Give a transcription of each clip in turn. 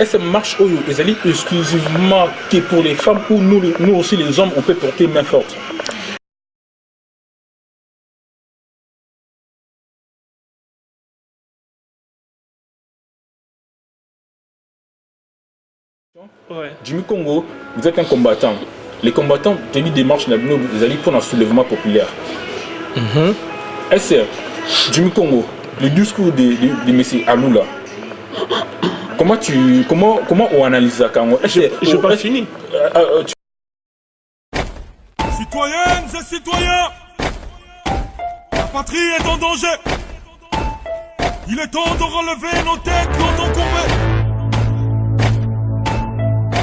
Est-ce que marche exclusivement que pour les femmes ou nous aussi les hommes on peut porter main forte? Ouais. Jimmy Congo, vous êtes un combattant. Les combattants tenus des marches vous allez pour un soulèvement populaire. Est-ce que Jimmy Congo, le discours de M. Aloula, comment on analyse ça quand je n'ai pas fini. Citoyennes et citoyens, la patrie est en danger. Il est temps de relever nos têtes longtemps courbées.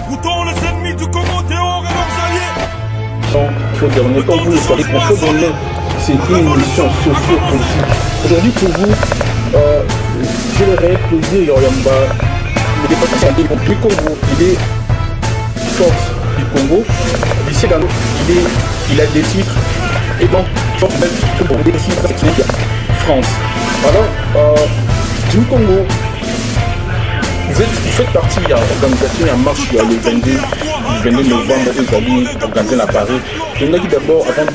Boutons les ennemis du Congo dehors et leurs alliés. Il faut donner, comme vous le savez, il faut donner. C'est une émission socio-politique. Aujourd'hui, pour vous, je le répète, plaisir, Yoriamba, le département du Congo, il est force du Congo. D'ici là, il a des titres. Et donc, force des titres, c'est France. Alors, du Congo, vous faites partie de l'organisation en marche le 22 novembre, vous allez organiser à Paris. Je me dis d'abord, avant de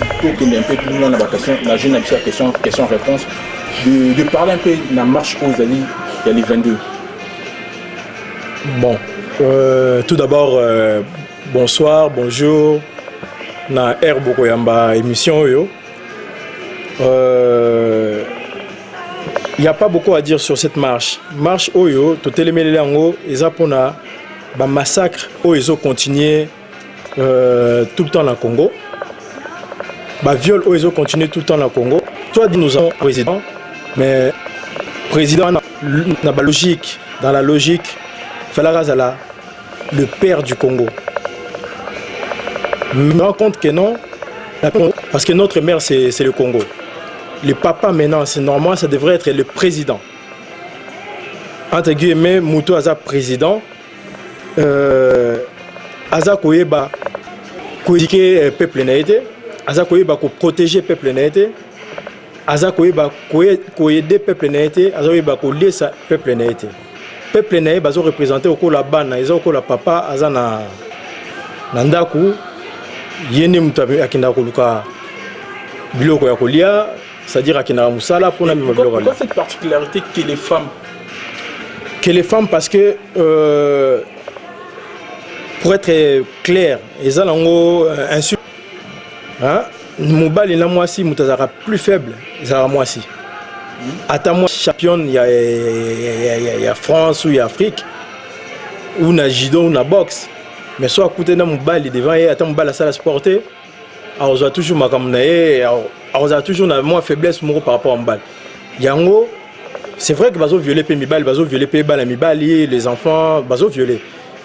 un peu plus loin dans la vacation, la jeune question-réponse, de parler un peu de la marche aux alliés, il y a les 22. Bon, tout d'abord, bonsoir, bonjour. Na Air Bokoyamba émission yo. Il n'y a pas beaucoup à dire sur cette marche. Marche Oyo, tout le monde est pour un massacre ils ont continué tout le temps dans le Congo. Viol ils ont continué tout le temps dans le Congo. Toi, nous avons un président, mais président dans la logique, Falagazala, le père du Congo. Je me rends compte que non, parce que notre mère c'est le Congo. Le papa maintenant, c'est normal, ça devrait être le président. Entre guillemets, Moutou Aza président, Aza Koyeba koéduquer peuple naïté, Aza Koyeba protéger peuple naïté, Aza Koyeba aider peuple naïté, Aza Koyeba laisser peuple naïté. Peuple naïté bazo représenter au la bana, ils ont la papa Aza na Nandaku, yene mutabe akinda koluka biloko ya kolia. C'est-à-dire qu'il y a Moussala pour nous. Pourquoi cette particularité que les femmes? Que les femmes, parce que pour être clair, ils ont un insulte. Moubal et la moisi, Moutazara plus faible, ils ont moisi. Attends-moi, championne, il y a France ou il y a Afrique, ou il y a judo, ou il y a boxe. Mais soit à côté de Moubal, il devant, attends Moubal, la salle à sporter. Alors, on a toujours ma caméra, on a toujours moins faiblesse par rapport à Mbal. Yango, c'est vrai que bazo violer Pemibal, bazo violer Pebal, les enfants, bazo violer.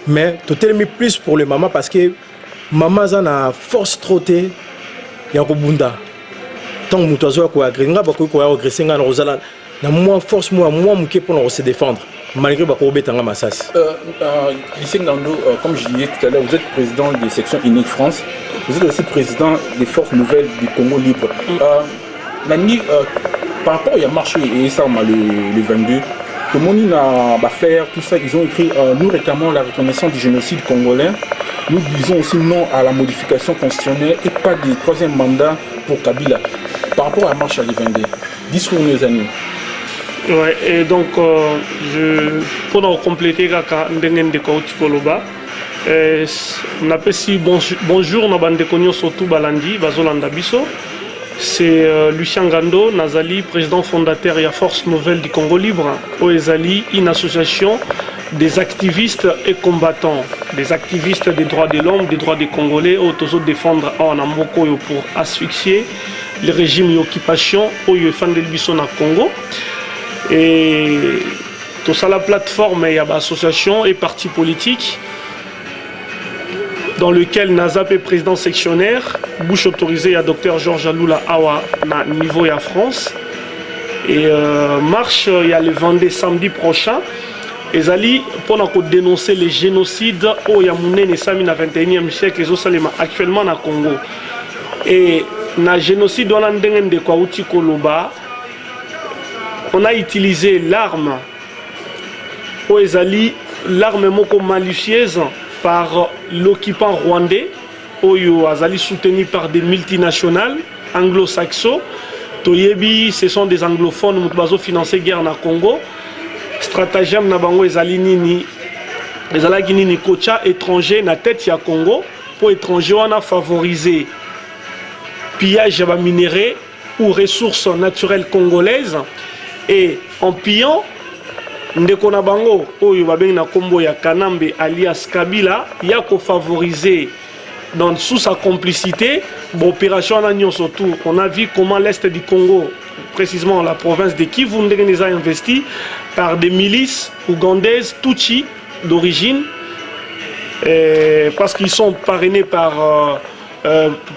Mais tout est mis plus pour les mamans parce que maman a force trottée, yango bunda. Tant que mutazo ko agrenga ba ko agresser nga rozala, na moins force moins mouké pour se défendre. Malgré que vous êtes comme je disais tout à l'heure, vous êtes président des sections Unique France, vous êtes aussi président des forces nouvelles du Congo libre. Par rapport à marché et ça le 22, le monde va faire tout ça, ils ont écrit nous réclamons la reconnaissance du génocide congolais, nous disons aussi non à la modification constitutionnelle et pas de troisième mandat pour Kabila. Par rapport à marche à le 22, discours nos amis. Ouais, et donc, pour compléter, on appelle si bonjour, on a surtout Balandi, Bazolanda Bisso. C'est Lucien Gando, Nazali, président fondateur et à Force Nouvelle du Congo Libre. Oezali, une association des activistes et combattants, des activistes des droits de l'homme, des droits des Congolais, autour défendre en Amoko pour asphyxier le régime d'occupation au Yefandel Bisso na Congo. Et tout ça, la plateforme, il y a l'association et parti politique dans lequel Nazap est président sectionnaire, bouche autorisée à Dr Georges Aloula Awa na niveau à France. Et marche, il y a le 22 samedi prochain. Et Zali, pour dénoncer les génocides au Yamoune et Sami na 21e siècle, les Osalema actuellement au Congo. Et na génocide dans l'Andengen de Kwaouti Koloba, on a utilisé l'arme au Ezali l'arme moko malicieuse par l'occupant rwandais, Oyo Azali soutenu par des multinationales anglo-saxons. Toyebi, ce sont des anglophones qui ont financé la guerre na Congo. Stratagème na bango ezali nini, ezalaki nini kocha étranger na tête ya Congo pour étranger on a favorisé pillage de minerais ou ressources naturelles congolaises et en pillant ndeko na bango oyo babengi na kombo ya Kanambe alias Kabila yako favoriser dans sous sa complicité l'opération surtout on a vu comment l'est du Congo, précisément la province de Kivu a investi par des milices ougandaises Tutsi d'origine parce qu'ils sont parrainés par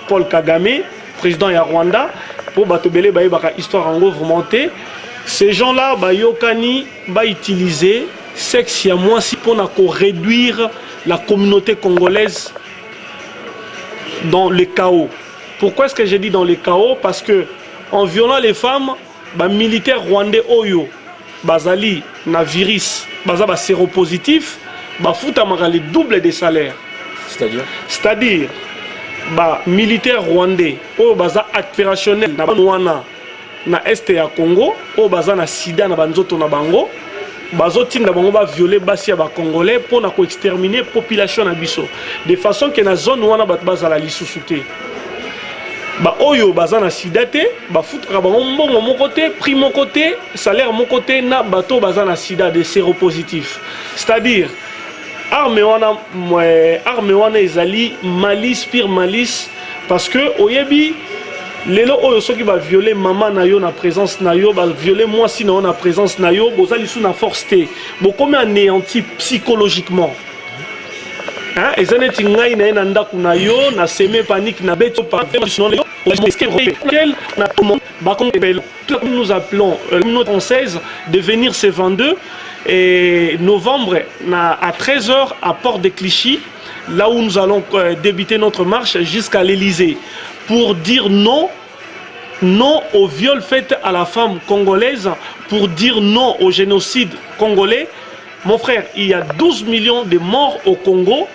Paul Kagame, président de Rwanda, pour batobele ba histoire en remontée. Ces gens-là yokani utiliser sexe ya mwasi pour réduire la communauté congolaise dans le chaos. Pourquoi est-ce que j'ai dit dans le chaos? Parce que en violant les femmes, militaires rwandais Oyo, bazali na virus, bazaba séropositif, foutamara le double des salaires. C'est-à-dire, militaires rwandais Oyo baza opérationnel na banwana na est ya Congo, Oyo baza na sida na banzoto na bango. Bazotinda bango ba violer basi ya ba congolais pour na ko exterminer population na biso de façon que na zone wana bat bazala lisusu te oyo baza na sida te ba futra bango mbongo moko te prix moko te salaire moko te na bato baza na sida de séropositif, c'est-à-dire arme wana ezali malice pire malice parce que oyebi lelo oyo soki ba violer maman na yo na présence na yo ba violer moi si na présence na yo bozali sous na force té bokomi anéanti psychologiquement hein ezaneti ngai na ndako na yo na seme panique na beto par sinon yo quel na nous appelons notre française de venir ce 22 et novembre à 13h à Port de Clichy, là où nous allons débuter notre marche jusqu'à l'Élysée pour dire non au viol fait à la femme congolaise, pour dire non au génocide congolais. Mon frère, il y a 12 millions de morts au Congo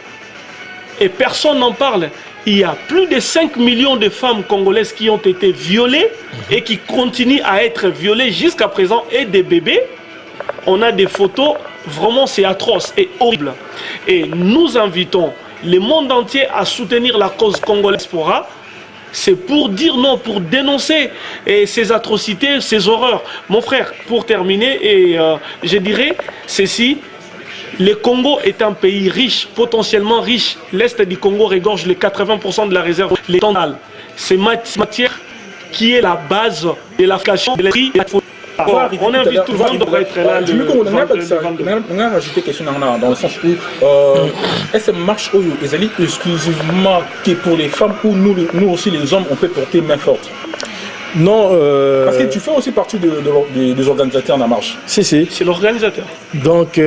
et personne n'en parle. Il y a plus de 5 millions de femmes congolaises qui ont été violées et qui continuent à être violées jusqu'à présent, et des bébés. On a des photos, vraiment c'est atroce et horrible. Et nous invitons le monde entier à soutenir la cause congolaise Diaspora. C'est pour dire non, pour dénoncer ces atrocités, ces horreurs. Mon frère, pour terminer, et je dirais ceci, le Congo est un pays riche, potentiellement riche. L'Est du Congo regorge les 80% de la réserve létale. C'est matière qui est la base de la fashion de l'esprit. On invite tout le monde à être là. On a rajouté question dans le sens où est-ce que marche exclusivement que pour les femmes ou nous aussi les hommes on peut porter main forte? Non. Parce que tu fais aussi partie des organisateurs de la marche. Si. C'est l'organisateur. Donc,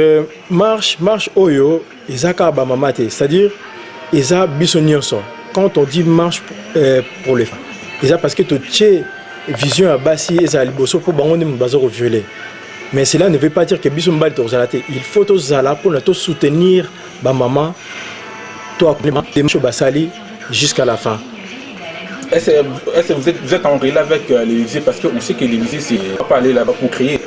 marche Oyo, Ezaka Bamamate, c'est-à-dire, Eza Bissonionso. Quand on dit marche pour les femmes, Eza parce que tu as vision à Bassi et à Liboso pour Bangonim Bazoro violer. Mais cela ne veut pas dire que Bisson Bal Torzalate. Il faut tous là pour nous soutenir Bamama, toi, Democho Bassali, jusqu'à la fin. Est-ce que vous êtes en relais avec l'Élysée? Parce qu'on sait que l'Élysée, c'est pas aller là-bas pour créer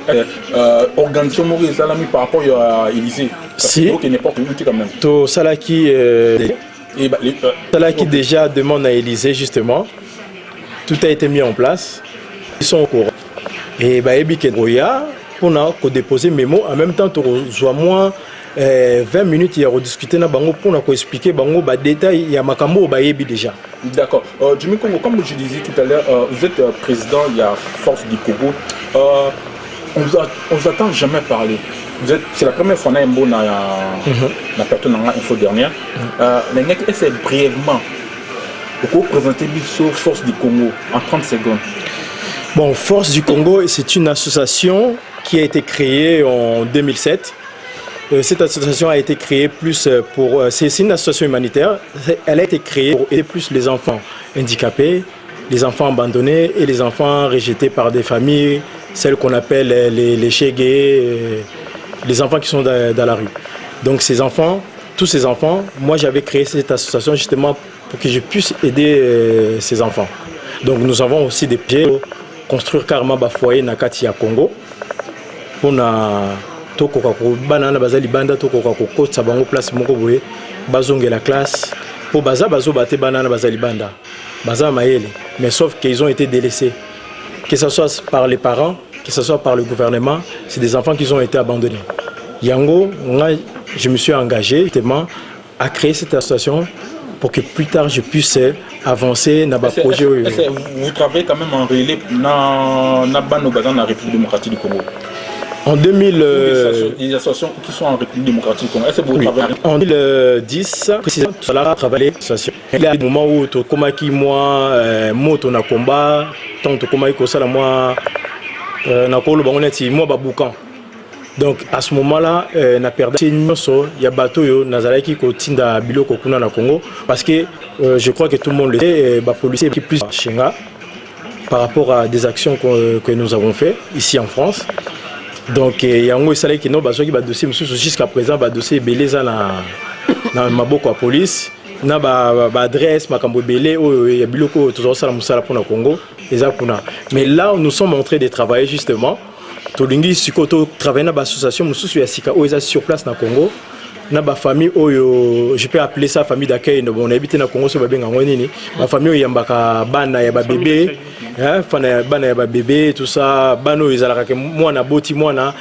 organisation Maurice Salami par rapport à l'Élysée. Si. Il n'est pas communauté quand même. To Salaki déjà demande à l'Élysée justement. Tout a été mis en place. Ils sont au courant. Et Baebi Kedroya, pour nous déposer mes mots, en même temps, tu reçois moins 20 minutes, il y a rediscuté pour nous expliquer les détails, il y a Makambo Baebi déjà. D'accord. Jimmy Congo, comme je disais tout à l'heure, vous êtes président, il y a Force du Congo. On vous attend jamais parler. C'est la première fois que vous avez parlé dans l'info dernière. Mais est-ce brièvement pour présenter Force du Congo en 30 secondes? Bon, Force du Congo, c'est une association qui a été créée en 2007. Cette association a été créée plus pour... C'est une association humanitaire. Elle a été créée pour aider plus les enfants handicapés, les enfants abandonnés et les enfants rejetés par des familles, celles qu'on appelle les chégués, les enfants qui sont dans la rue. Donc ces enfants, tous ces enfants, moi j'avais créé cette association justement pour que je puisse aider ces enfants. Donc nous avons aussi des projets pour construire carrément un foyer na kati ya Congo pour na tokoka ko banana bazali banda tokoka ko kotsa bango place moko boye bazonge la classe pour baza bazo baté banana bazali banda baza mayele, mais sauf qu'ils ont été délaissés, que ce soit par les parents, que ce soit par le gouvernement. C'est des enfants qui ont été abandonnés. Yango, moi, je me suis engagé justement à créer cette association pour que plus tard je puisse avancer dans le projet. Vous travaillez quand même en relais dans la République démocratique du Congo. En 2000, des associations qui sont en République démocratique du Congo. Est-ce que vous travaillez? En 2010, précisément, tout à travaillé l'association. Il y a des moments où tu as moi, moto na combat, tant que moi, ça la moi, na kolo bangoneti moi baboukan. Donc à ce moment-là, na perdu il y a bateau yo nazalaki ko tinda biloko kuna na Congo parce que je crois que tout le monde le sait, les policiers qui plus chinga par rapport à des actions que nous avons fait ici en France. Donc il y a un dossier qui ba dossier jusqu'à présent ba dossier belé ça na maboko à police na ba adresse makambo belé o ya biloko toujours ça la musala pour na Congo et ça pour na. Mais là nous sommes en train de travailler justement tolingi sikoto travailler na ba association mususu ya sika o sur place na Congo na ba famille oyo je peux appeler ça famille d'accueil no bon habité na Congo so ba benga nini ba famille oyo yambaka bana ya ba bébé hein fana bana ya ba bébé tout ça bano ezalaka ke mwana boti mwana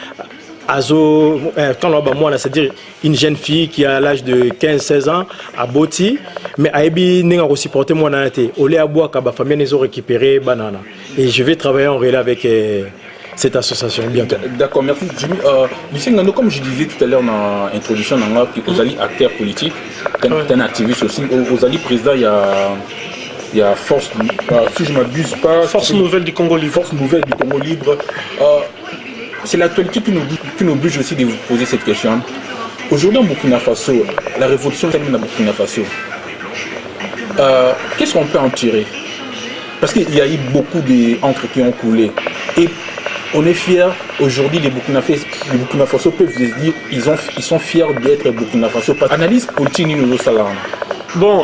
azo quand on va mwana c'est-à-dire une jeune fille qui a l'âge de 15-16 ans à boti mais aibi ninga ko supporter mwana té olé aboa ka ba famille les ont récupéré banana et je vais travailler en relais avec cette association bientôt. D'accord, merci Jimmy. Lucien Ngando, comme je disais tout à l'heure dans l'introduction, vous allez acteur politique, un activiste aussi, vous allez président, il y a Force, si je ne m'abuse pas... Force Nouvelle du Congo Libre. Force Nouvelle du Congo Libre. C'est l'actualité qui nous oblige aussi de vous poser cette question. Aujourd'hui en Burkina Faso, la révolution termine à Burkina Faso. Qu'est-ce qu'on peut en tirer? Parce qu'il y a eu beaucoup d'encre qui ont coulé. Et on est fiers aujourd'hui, les Burkina Faso peuvent se dire ils sont fiers d'être Burkina Faso. Analyse politique nous salam. Bon,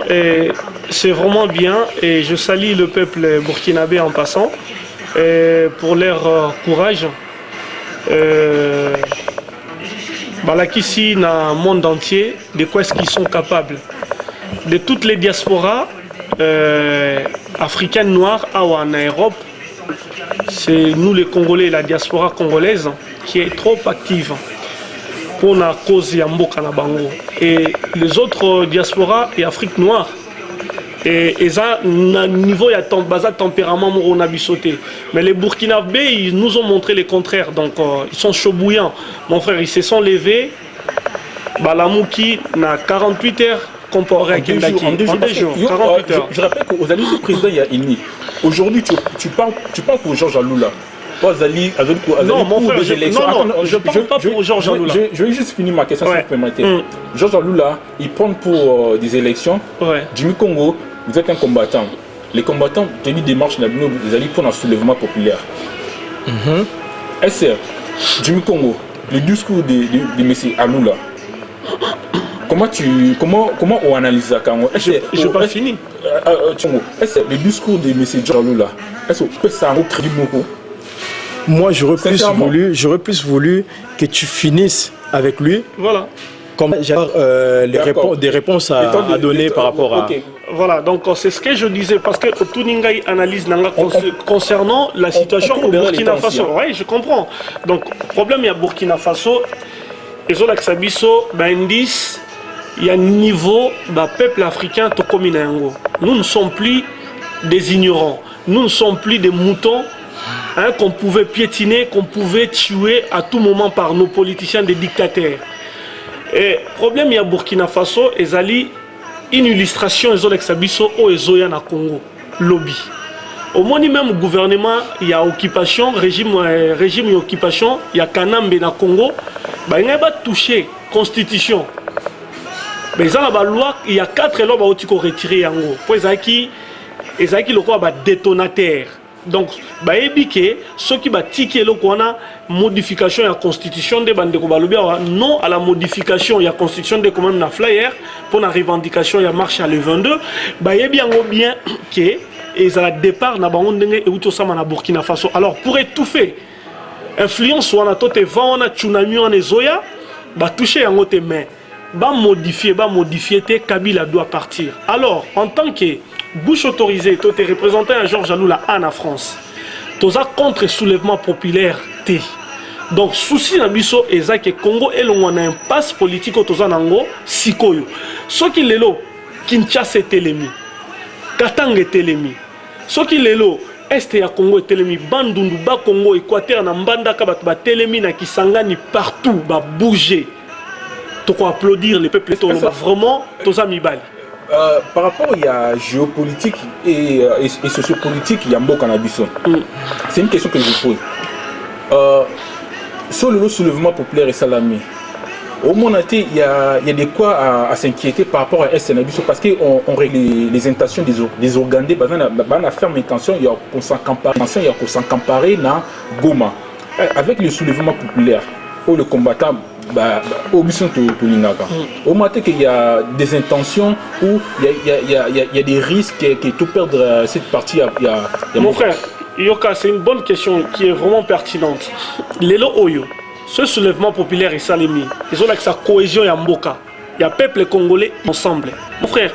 c'est vraiment bien et je salue le peuple burkinabé en passant pour leur courage. Balakissi dans le monde entier, de quoi est-ce qu'ils sont capables? De toutes les diasporas africaines noires en Europe. C'est nous les Congolais, la diaspora congolaise qui est trop active pour la cause Yamboka na Bango. Et les autres diasporas et Afrique noire, et ça, à niveau il y a un tempérament on a sauté. Mais les Burkinabés, ils nous ont montré le contraire. Donc ils sont chauds bouillants. Mon frère, ils se sont levés. Balamouki n'a 48 heures comparé à Kendaki. En 2 jours. 48 heures. Je rappelle qu'aux alliés du président, il y a INI. Aujourd'hui, tu parles pour Georges Aloula. Non, mon frère, je ne parle pas pour Georges Aloula. Je vais juste finir ma question supplémentaire. Georges Aloula, il prend pour des élections. Jimmy Congo, vous êtes un combattant. Les combattants tenus des marches des alliés pour un soulèvement populaire. Est-ce Jimmy Congo, le discours de M. Aloula, comment on analyse ça? Je n'ai pas fini. Est-ce que le discours de M. Aloula, est-ce que ça a crédit beaucoup? Moi, j'aurais plus voulu que tu finisses avec lui. Voilà. Comme j'ai des réponses à donner par rapport à... Voilà, donc c'est ce que je disais, parce que Tuningai analyse concernant la situation au Burkina Faso. Oui, je comprends. Donc, le problème, il y a Burkina Faso, et Zolaksabiso, indice, il y a un niveau de peuple africain, nous ne sommes plus des ignorants, nous ne sommes plus des moutons qu'on pouvait piétiner, qu'on pouvait tuer à tout moment par nos politiciens, des dictateurs. Et le problème, il y a Burkina Faso, et Zali, une illustration, ils ont l'exabisso au Ezoya na Congo, lobby. Au moins, même gouvernement, il y a occupation, régime et occupation, il y a Kanambe na Congo, il n'y a pas touché constitution. Mais dans la loi, il y a 4 lois qui ont retiré en gros. Pour Ezaki, le quoi détonateur. Donc, baébike, ceux qui batiquent le qu'on modification de la constitution de bande non à la modification de la constitution de quand même na flyer pour la revendication de la marche à le 22, baébi bien que et à départ na bango ndenge et sama na Burkina Faso. Alors pour étouffer influence wana tote vent na tsunami en ezoya, ba toucher yango te main, ba modifier te Kabila doit partir. Alors en tant que bouche autorisée, tu es représenté à Georges Aloula en France. Tu as contre soulèvement populaire T. Donc, souci na biso eza que Congo et l'on a un passe politique au Tozanango, Sikoyo. Ce qui est là, Kinshasa est telemi, Katanga est telemi. Ce qui est là, Est ya Congo est telemi, Bandundu, Ba Congo, Équateur, na Mbandaka, ba telemi, na Kisangani, partout, ba bouger. Tu peux applaudir les peuples, vraiment, Tozami Bali. Par rapport à la géopolitique et sociopolitique, il y a un beau cannabis. C'est une question que je vous pose. Sur le soulèvement populaire et Salamé, au moins il y a des quoi à s'inquiéter par rapport à SNABISO parce qu'on règle les intentions des Ougandais. On a ferme intention, il y a qu'on s'emparer dans Goma. Avec le soulèvement populaire, où le combattant au mission au matin qu'il y a des intentions où il y a des risques que tout perdre cette partie. Mon frère, Yoka, c'est une bonne question qui est vraiment pertinente. Lelo Oyo, ce soulèvement populaire est Salemi, ils ont avec sa cohésion et Mboka. Il y a peuple congolais ensemble. Mon frère,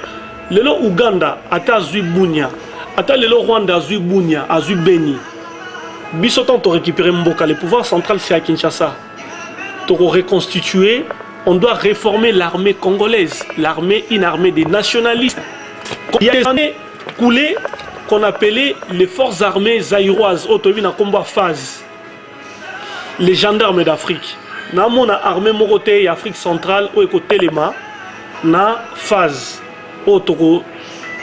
Lelo Ouganda, Ata Zui Bunia, Ata Lelo Rwanda Zui Bunia, Azui Beni. Bisotan to récupérer Mboka, le pouvoir central c'est à Kinshasa. Pour reconstituer, on doit réformer l'armée congolaise, l'armée, une armée des nationalistes. Il y a des années coulées qu'on appelait les forces armées zaïroises, autovine en combat phase, les gendarmes d'Afrique. Dans mon armée moroté Afrique centrale, au côté Lema, na phase, auto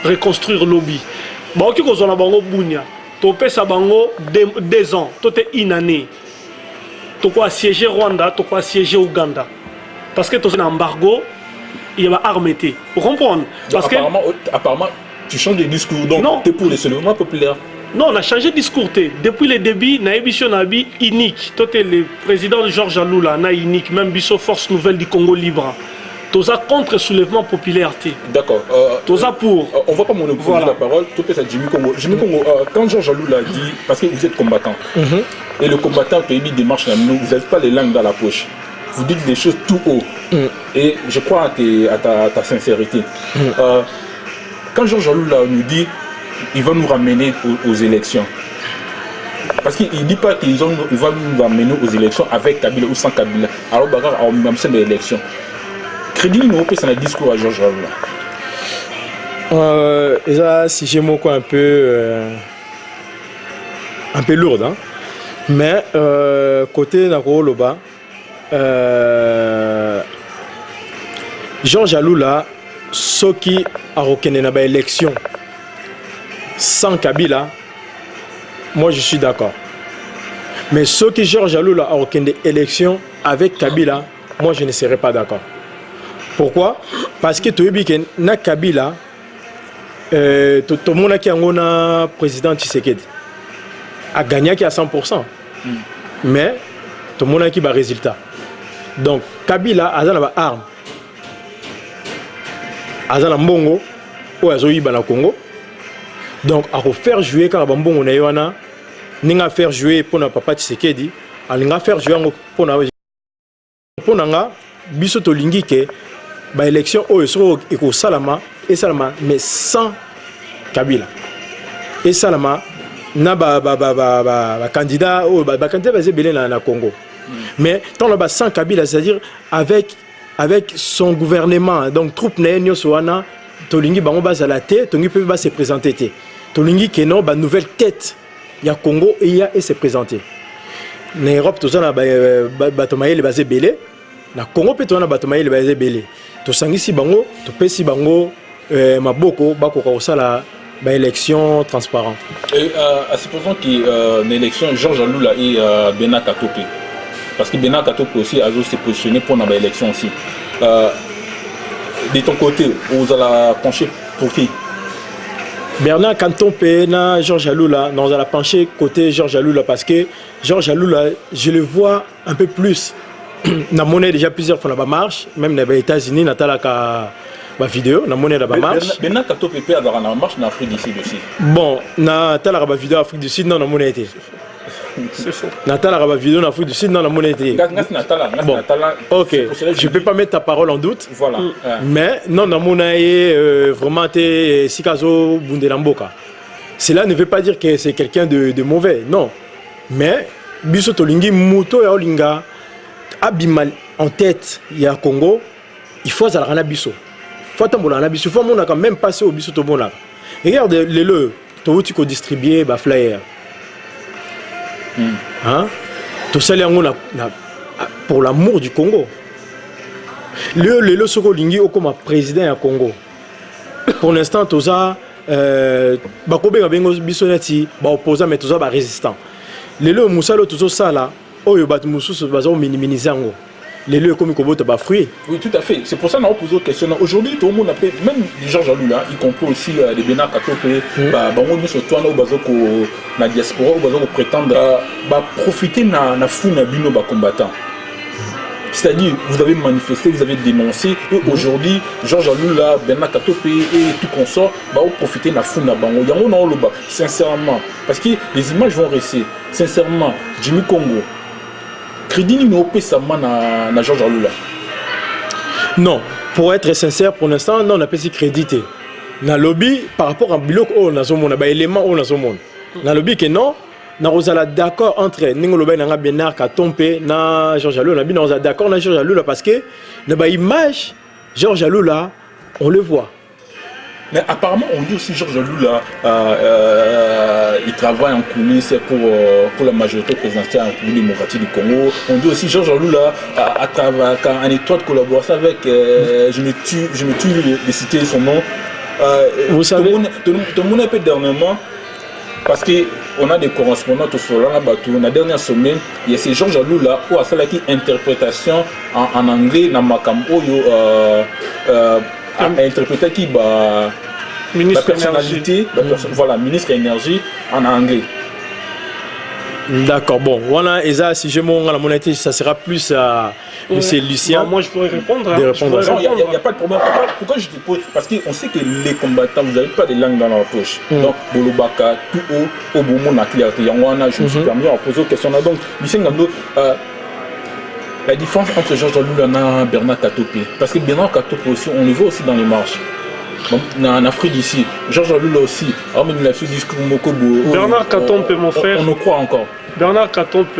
reconstruire lobby. Bon, qui qu'on a bango bunya, topé sa bango 2 ans, tout est une année. Tu peux assiéger Rwanda, tu peux assiéger Ouganda. Parce que tu as un embargo, il y a armée. Vous comprenez? Parce apparemment, tu changes de discours. Donc, tu es pour le soulèvement populaire. Non, on a changé de discours. Depuis le début, on a émission unique. Tu es le président Georges Aloula, on a unique, même Bisso Force Nouvelle du Congo Libre. Tu es contre le soulèvement populaire. D'accord. Tu es pour. On ne va pas monopoliser la parole. Tu es à Jimmy Congo. Jimmy Congo, quand Georges Aloula dit, parce que vous êtes combattant, et le combattant qui démarche là, vous n'avez pas les langues dans la poche. Vous dites des choses tout haut. Et je crois à ta sincérité. Quand Georges Aloula nous dit il va nous ramener aux élections, parce qu'il ne dit pas qu'il va nous ramener aux élections avec Kabila ou sans Kabila. Alors, on va même les élections. Crédit, nous peut un discours à Georges Aloula. Et ça, si j'ai mon un peu lourde, hein? Mais côté Nakoloba, Georges Aloula, ce qui a reconnu une élection sans Kabila, moi je suis d'accord. Mais ce qui Georges Aloula a reconnu une élection avec Kabila, moi je ne serais pas d'accord. Pourquoi? Parce que tu as na Kabila, tout le monde qui a président Tshisekedi a gagné à 100%. Mais tout le monde qui a un résultat. Donc Kabila a une arme. A une mbongo ou a une Congo. Donc à faire jouer quand mbongo na yona, ninga faire jouer pour na papa Tshisekedi, a ninga faire jouer pour na biso to lingi ke ba élection o so eko salama et salama mais sans Kabila et salama na ba candidat o ba candidat basé belé na Congo mais tant là sans Kabila c'est-à-dire avec son gouvernement donc troupe na nyoso wana to lingi bango bazala te to ngi peut ba se présenter te to lingi ke non ba nouvelle tête ya Congo et se présenter na Europe to zana ba to mayele basé belé na Congo peut on a bato mayele basé belé to sangisi bango to pesi bango maboko bako ko sala ba élection transparent et à supposons que l'élection Georges Aloula et Bena Katopé parce que Bena Katopé aussi a se positionné pour la élection aussi de ton côté vous allez pencher pour qui Bernard Cantompe na Georges Alula, nous allons pencher côté Georges Alula parce que Georges Alula, je le vois un peu plus. Na monnaie déjà plusieurs fois la marche, même dans les États-Unis, na talaka ma vidéo, na monnaie la marche. Bernard Cantompe peut avoir la marche en Afrique du Sud aussi. Bon, na talaka ma vidéo Afrique du Sud non na monnaie été. C'est faux. Na talaka ma vidéo en Afrique du Sud non na monnaie été. Bon, ok, je peux pas mettre ta parole en doute. Voilà. Mais non na monnaie vraiment te sikazo bundelamboka. Cela ne veut pas dire que c'est quelqu'un de mauvais, non. Mais biso tolingi muto ya olinga abimal en tête ya Congo, il faut zalana biso. Faut tambola biso, faut mona quand même passer au biso to bona. Regarde le to tu ko distribuer ba flyer. Hein? Tout ça pour l'amour du Congo. Le soko lingi comme président ya Congo. Pour l'instant tout ça bakobe ga bengo biso neti ba opposant mais tout ça ba résistant. Le musalo tout ça là oyo bat mususu bazo minimiser ngo. Les comme Kobo ba fruit. Oui, tout à fait. C'est pour ça qu'on a posé une question. Aujourd'hui, tout le monde appelle, même Georges Alula, y compris aussi les Bernard Cantompe, on surtout la diaspora, on prétendre profiter de la foule de combattants. C'est-à-dire, vous avez manifesté, vous avez dénoncé, et aujourd'hui, Georges Alula, Bernard Cantompe et tout consort, on profiter de la foule de Bango. Sincèrement, parce que les images vont rester. Sincèrement, Jimmy Congo. Crédit numéro pésamment na Georges Alula. Non, pour être sincère, pour l'instant, non, on a pas si crédité. Na lobby par rapport à bloc on a son monde, élément on a son monde. Na lobby que non, na rosala d'accord entre Ningoloba na Bernard Cantompe na Georges Alula, na on d'accord na Georges Alula parce que na ba image Georges Alula, on le voit. Mais apparemment, on dit aussi Georges Alula, il travaille en coulisses pour la majorité présidentielle en République démocratique du Congo. On dit aussi Georges Alula en étroite collaboration avec, je me tue de citer son nom. Vous savez, tout le monde est peu dernièrement, parce qu'on a des correspondants tout sur la dernière semaine, il y a ces Georges Alula où à cela qui interprétation en anglais dans Makambo interprété qui la personnalité, voilà, ministre de l'énergie en anglais. D'accord, bon, voilà, et ça, si je m'en la monnaie, ça sera plus à M. Lucien. Moi, je pourrais répondre. Il n'y a pas de problème. Pourquoi je te pose? Parce qu'on sait que les combattants, vous n'avez pas de langue dans leur poche. Donc, Bolobaka, tout haut, au moment où je me suis permis à poser une question. Donc, Lucien Ngando, la différence entre Georges Alula et Bernard Cantompe, parce que Bernard Cantompe aussi, on le voit aussi dans les marches. En Afrique ici, Georges Alula aussi, Bernard Cantompe, mon frère, on nous croit encore. Bernard Cantompe,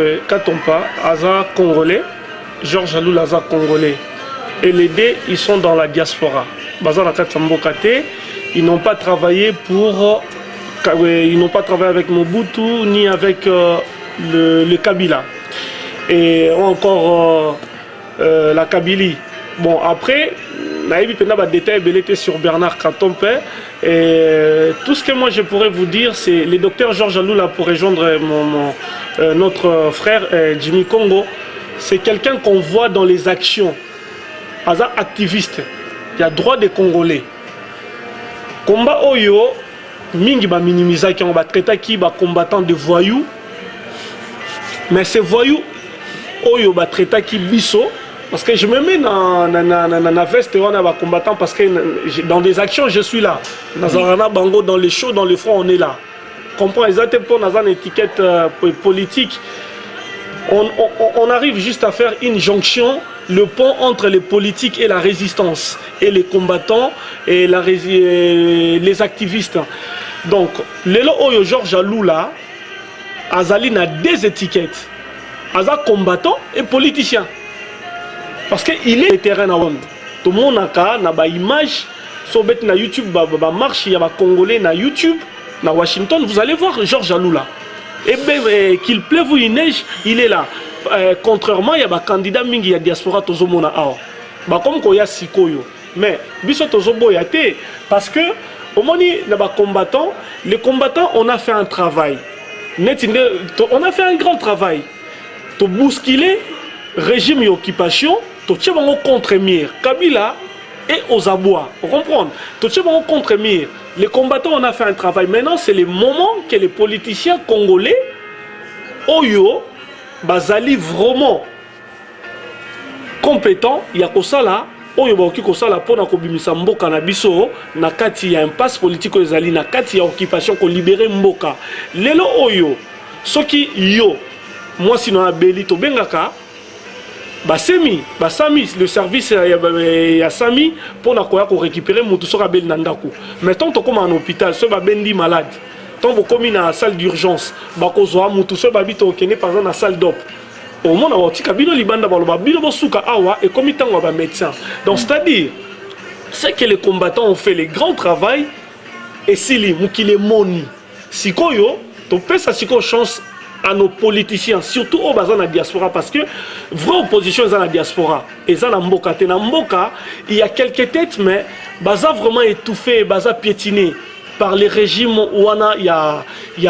Aza congolais, Georges Alula Aza congolais. Et les deux, ils sont dans la diaspora. Ils n'ont pas travaillé ils n'ont pas travaillé avec Mobutu ni avec le Kabila. Et encore la Kabylie. Bon, après, Naïbi Pena va détailler sur Bernard Cantompe. Et tout ce que moi je pourrais vous dire, c'est le docteur Georges Alula pour rejoindre notre frère Jimmy Congo. C'est quelqu'un qu'on voit dans les actions. Aza activiste. Il y a droit des Congolais. Combat Oyo, Mingi ba minimisa qui on va traiter qui ba combattant de voyous. Mais ces voyous Oyo ba traiter qui biso. Parce que je me mets dans la veste on a combattant parce que dans des actions je suis là. Dans Bango, dans les shows, dans le front on est là. Comprends exactement pour une étiquette politique. On arrive juste à faire une jonction, le pont entre les politiques et la résistance, et les combattants et les activistes. Donc, Lelo Oyo Georges Alula, Azali a des étiquettes. Aza combattant et politicien. Parce qu'il est terrain à Wanda. Tout le monde a une image sur YouTube, marche, il y a des Congolais sur YouTube, à Washington, vous allez voir Georges Alula. Et bien, qu'il pleuve ou il neige, il est là. Contrairement, il y a des candidats qui sont diaspora tozomona awa. Comme il y a Sikoyo. Mais, biso tozoboyate parce que au moment les combattants, on a fait un travail. On a fait un grand travail. To bousculer régime et occupation, to tient contre-mire. Kabila, et aux abois. Vous comprenez? Tout ce monde contre mire. Les combattants, on a fait un travail. Maintenant, c'est le moment que les politiciens congolais, Oyo, Bazali vraiment compétents, il y a que ça là. Oyo ba okiko sala pona ko bimisa mboka na biso na kati ya impasse politique ezali na kati ya occupation ko libérer mboka lelo oyo soki yo moi sinon abeli to bengaka basami le service ya sami pona ko ya ko récupérer mutu soka beli na ndako mettons to comme en hôpital so ba bendi malade tant bo komi na salle d'urgence ba ko zo mutu so ba bito kene par exemple na salle d'op au monde a tika bino libanda baloba bino bosuka awa et comme tango ba médecin donc c'est-à-dire c'est que les combattants ont fait le grand travail et sili mukile moni sikoyo to pesa siko chance à nos politiciens surtout au bazan na diaspora parce que vraie opposition dans la diaspora et ça na mboka te na mboka il y a quelques têtes mais baza vraiment étouffé baza piétiné par les régimes où il y a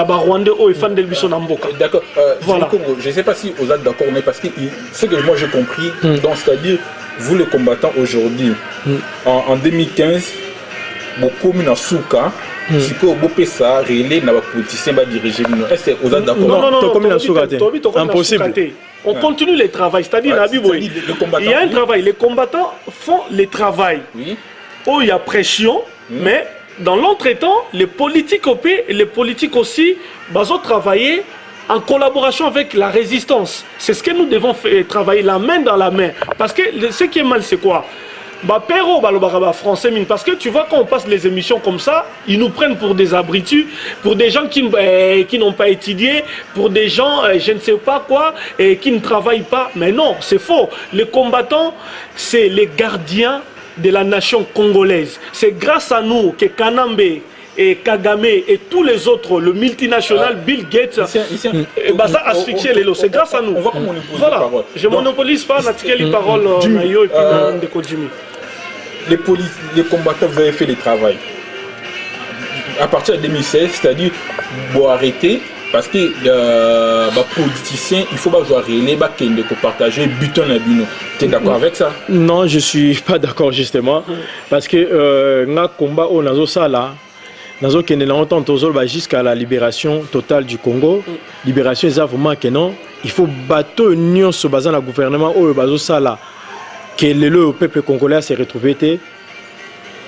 Rwandais et fan del Bisso Namboka. D'accord. Voilà. Je ne sais pas si vous êtes d'accord, mais parce que ce que moi j'ai compris, donc c'est-à-dire vous les combattants aujourd'hui, en 2015, beaucoup de Souka, si vous avez ça, relais dans les politiciens qui dirigent. Est-ce que vous êtes d'accord? Non, impossible. On continue le travail, c'est-à-dire il y a un travail, les combattants font le travail. Oui. Oh, il y a pression, mais dans l'entretemps, les politiques aussi, ont travaillé en collaboration avec la résistance. C'est ce que nous devons faire, travailler la main dans la main. Parce que ce qui est mal, c'est quoi? Français, parce que tu vois, quand on passe les émissions comme ça, ils nous prennent pour des abrutis, pour des gens qui n'ont pas étudié, pour des gens, je ne sais pas quoi, et qui ne travaillent pas. Mais non, c'est faux. Les combattants, c'est les gardiens de la nation congolaise. C'est grâce à nous que Kanambe et Kagame et tous les autres, le multinational Bill Gates, ça asphyxié les lots. C'est grâce à nous. Voilà. Je monopolise pas la parole Nayo et puis Ndeko Jimmy. Les combattants, vous avez fait le travail. À partir de 2016, c'est-à-dire, vous arrêtez. Parce que les politiciens, il faut pas jouer partager butin à bino. Tu es d'accord avec ça? Non, je suis pas d'accord justement. Parce que nous combat au nazo sala, nazo kene na entente jusqu'à la libération totale du Congo. Libération est vraiment que non. Il faut battre union sur base dans le gouvernement au bazo sala que le peuple congolais s'est retrouvé té